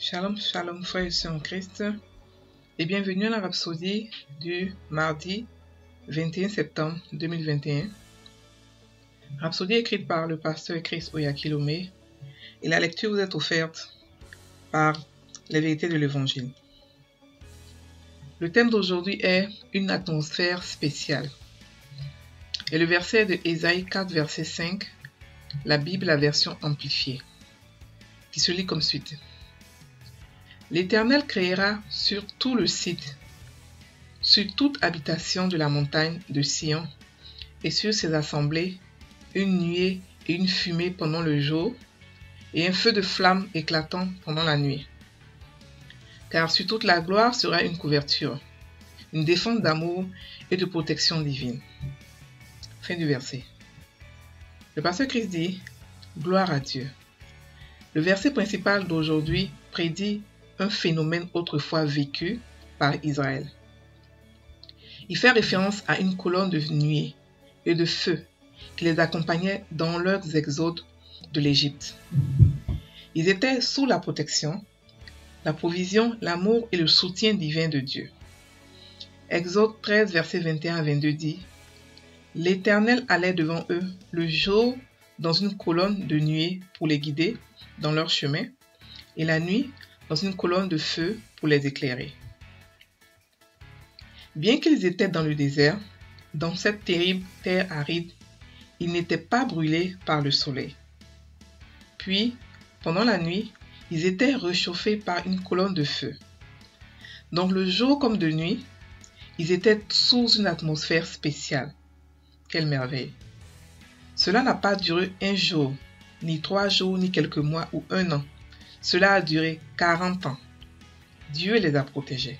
Shalom, shalom, frères et sœurs en Christ, et bienvenue à la Rhapsodie du mardi 21 septembre 2021. Rhapsodie écrite par le pasteur Chris Oyakilome, et la lecture vous est offerte par les vérités de l'Évangile. Le thème d'aujourd'hui est une atmosphère spéciale. Et le verset de Ésaïe 4, verset 5, la Bible, la version amplifiée, qui se lit comme suite. L'Éternel créera sur tout le site, sur toute habitation de la montagne de Sion, et sur ses assemblées, une nuée et une fumée pendant le jour, et un feu de flamme éclatant pendant la nuit. Car sur toute la gloire sera une couverture, une défense d'amour et de protection divine. Fin du verset. Le pasteur Christ dit « Gloire à Dieu ». Le verset principal d'aujourd'hui prédit un phénomène autrefois vécu par Israël. Il fait référence à une colonne de nuée et de feu qui les accompagnait dans leurs exodes de l'Égypte. Ils étaient sous la protection, la provision, l'amour et le soutien divin de Dieu. Exode 13, versets 21 à 22 dit « L'Éternel allait devant eux le jour dans une colonne de nuée pour les guider dans leur chemin, et la nuit dans une colonne de feu pour les éclairer. » Bien qu'ils étaient dans le désert, dans cette terrible terre aride, ils n'étaient pas brûlés par le soleil. Puis, pendant la nuit, ils étaient réchauffés par une colonne de feu. Donc le jour comme de nuit, ils étaient sous une atmosphère spéciale. Quelle merveille! Cela n'a pas duré un jour, ni 3 jours, ni quelques mois ou 1 an. Cela a duré 40 ans. Dieu les a protégés.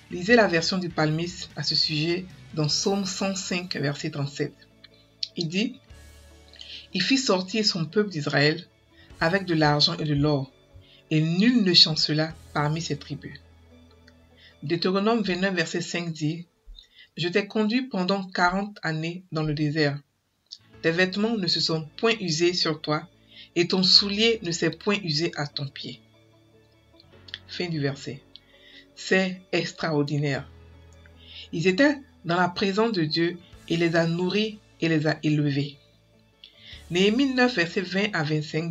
Lisez la version du psalmiste à ce sujet dans Psaume 105, verset 37. Il dit « Il fit sortir son peuple d'Israël avec de l'argent et de l'or, et nul ne chancela parmi ses tribus. » Deutéronome 29, verset 5 dit « Je t'ai conduit pendant 40 années dans le désert. Tes vêtements ne se sont point usés sur toi, et ton soulier ne s'est point usé à ton pied. » Fin du verset. C'est extraordinaire. Ils étaient dans la présence de Dieu et les a nourris et les a élevés. Néhémie 9, verset 20 à 21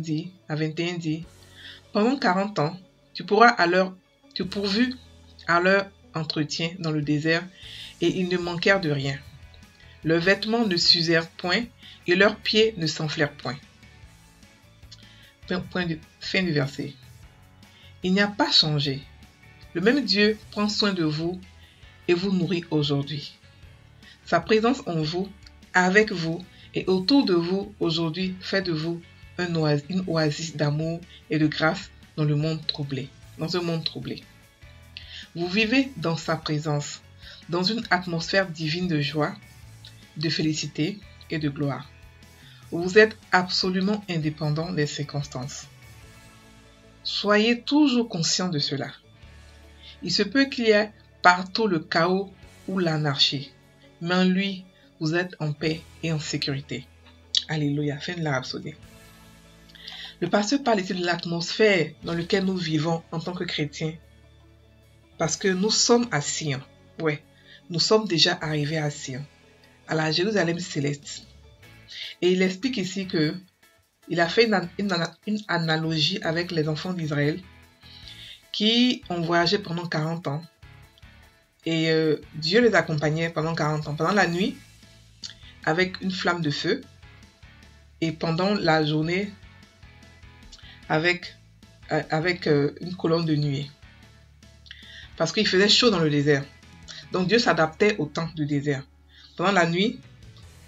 dit « Pendant 40 ans, tu pourvus à leur entretien dans le désert, et ils ne manquèrent de rien. Leurs vêtements ne s'usèrent point, et leurs pieds ne s'enflèrent point. » Fin du verset. Il n'y a pas changé. Le même Dieu prend soin de vous et vous nourrit aujourd'hui. Sa présence en vous, avec vous et autour de vous aujourd'hui fait de vous une oasis d'amour et de grâce dans un monde troublé. Vous vivez dans sa présence, dans une atmosphère divine de joie, de félicité et de gloire. Vous êtes absolument indépendant des circonstances. Soyez toujours conscient de cela. Il se peut qu'il y ait partout le chaos ou l'anarchie, mais en lui, vous êtes en paix et en sécurité. Alléluia. Fin de la Rhapsodie. Le pasteur parle ici de l'atmosphère dans laquelle nous vivons en tant que chrétiens, parce que nous sommes à Sion. Ouais, nous sommes déjà arrivés à Sion, à la Jérusalem céleste. Et il explique ici que il a fait une analogie avec les enfants d'Israël qui ont voyagé pendant 40 ans. Et Dieu les accompagnait pendant 40 ans. Pendant la nuit, avec une flamme de feu. Et pendant la journée, avec une colonne de nuée. Parce qu'il faisait chaud dans le désert. Donc Dieu s'adaptait au temps du désert. Pendant la nuit,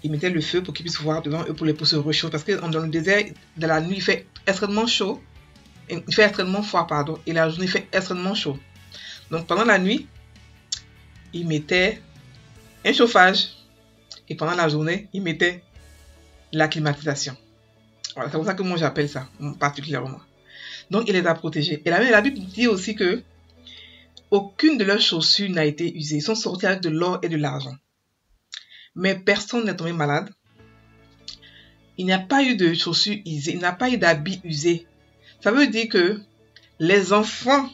il mettait le feu pour qu'ils puissent voir devant eux pour se réchauffer. Parce que dans le désert, dans la nuit, il fait extrêmement chaud. Il fait extrêmement froid, pardon. Et la journée, il fait extrêmement chaud. Donc pendant la nuit, il mettait un chauffage. Et pendant la journée, il mettait la climatisation. Voilà, c'est pour ça que moi j'appelle ça particulièrement. Donc il les a protégés. Et la Bible dit aussi que aucune de leurs chaussures n'a été usée. Ils sont sortis avec de l'or et de l'argent. Mais personne n'est tombé malade. Il n'y a pas eu de chaussures usées. Il n'y a pas eu d'habits usés. Ça veut dire que les enfants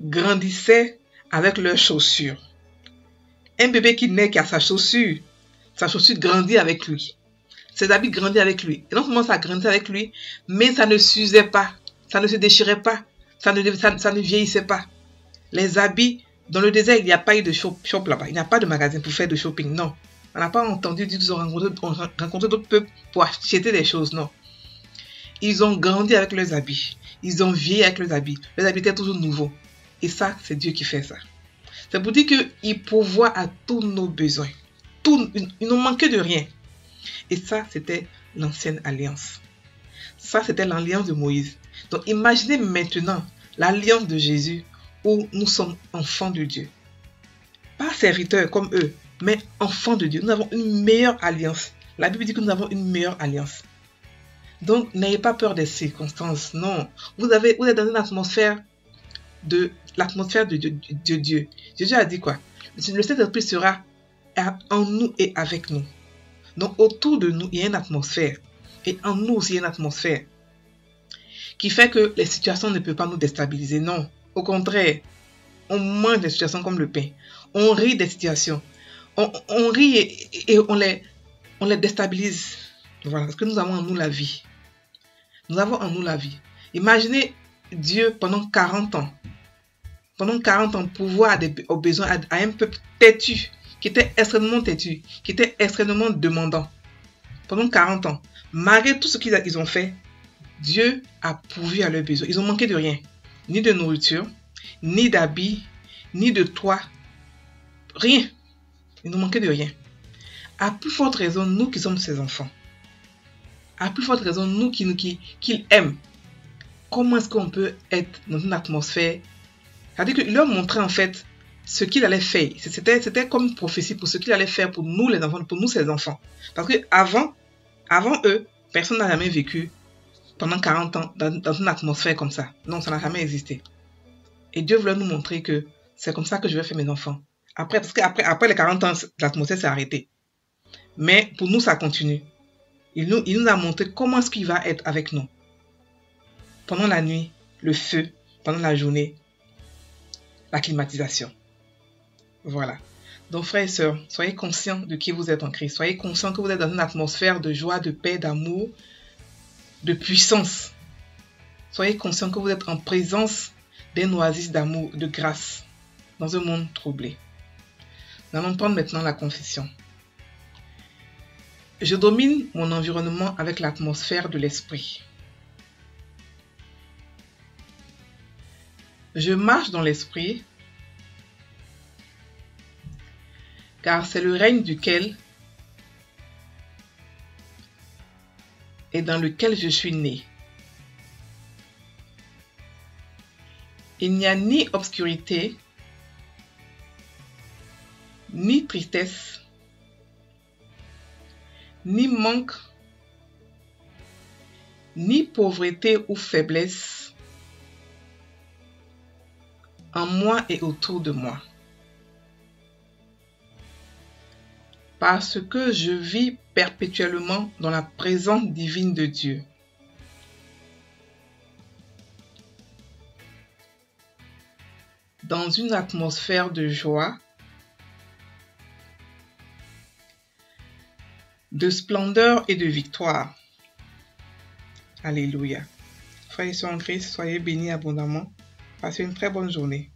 grandissaient avec leurs chaussures. Un bébé qui naît, qui a sa chaussure grandit avec lui. Ses habits grandissent avec lui. Et non seulement ça grandit avec lui, mais ça ne s'usait pas, ça ne se déchirait pas, ça ne vieillissait pas. Les habits, dans le désert, il n'y a pas eu de shop là-bas. Il n'y a pas de magasin pour faire de shopping, non. On n'a pas entendu dire qu'ils ont rencontré d'autres peuples pour acheter des choses, non. Ils ont grandi avec leurs habits. Ils ont vieilli avec leurs habits. Leurs habits étaient toujours nouveaux. Et ça, c'est Dieu qui fait ça. C'est pour dire qu'il pourvoit à tous nos besoins. Il ne manquait de rien. Et ça, c'était l'ancienne alliance. Ça, c'était l'alliance de Moïse. Donc, imaginez maintenant l'alliance de Jésus où nous sommes enfants de Dieu. Pas serviteurs comme eux, mais enfants de Dieu. Nous avons une meilleure alliance. La Bible dit que nous avons une meilleure alliance. Donc, n'ayez pas peur des circonstances. Non. Vous êtes dans une atmosphère de Dieu. Jésus a dit quoi? Le Saint-Esprit sera en nous et avec nous. Donc, autour de nous, il y a une atmosphère. Et en nous aussi, il y a une atmosphère qui fait que les situations ne peuvent pas nous déstabiliser. Non. Au contraire, on mange des situations comme le pain. On rit des situations. On rit et on les déstabilise. Voilà, parce que nous avons en nous la vie. Nous avons en nous la vie. Imaginez Dieu pendant 40 ans. Pendant 40 ans, pouvoir aux besoins à un peuple têtu, qui était extrêmement têtu, qui était extrêmement demandant. Pendant 40 ans, malgré tout ce qu'ils ont fait, Dieu a pourvu à leurs besoins. Ils ont manqué de rien. Ni de nourriture, ni d'habits, ni de toit. Rien. Ils n'ont manqué de rien. À plus forte raison, nous qui sommes ses enfants. À plus forte raison, nous qu'il aime. Comment est-ce qu'on peut être dans une atmosphère? C'est-à-dire qu'il leur montrait en fait ce qu'il allait faire. C'était comme une prophétie pour ce qu'il allait faire pour nous les enfants, pour nous ses enfants. Parce que avant eux, personne n'a jamais vécu pendant 40 ans dans une atmosphère comme ça. Non, ça n'a jamais existé. Et Dieu voulait nous montrer que c'est comme ça que je vais faire mes enfants. Parce qu'après les 40 ans, l'atmosphère s'est arrêtée. Mais pour nous, ça continue. Il nous a montré comment est-ce qu'il va être avec nous. Pendant la nuit, le feu. Pendant la journée, la climatisation. Voilà. Donc, frères et sœurs, soyez conscients de qui vous êtes en Christ. Soyez conscients que vous êtes dans une atmosphère de joie, de paix, d'amour, de puissance. Soyez conscients que vous êtes en présence d'un oasis d'amour, de grâce, dans un monde troublé. Nous allons prendre maintenant la confession. Je domine mon environnement avec l'atmosphère de l'esprit. Je marche dans l'esprit, car c'est le règne duquel et dans lequel je suis né. Il n'y a ni obscurité, ni tristesse, ni manque, ni pauvreté ou faiblesse en moi et autour de moi. Parce que je vis perpétuellement dans la présence divine de Dieu. Dans une atmosphère de joie, de splendeur et de victoire. Alléluia. Frères et sœurs en Christ, soyez bénis abondamment. Passez une très bonne journée.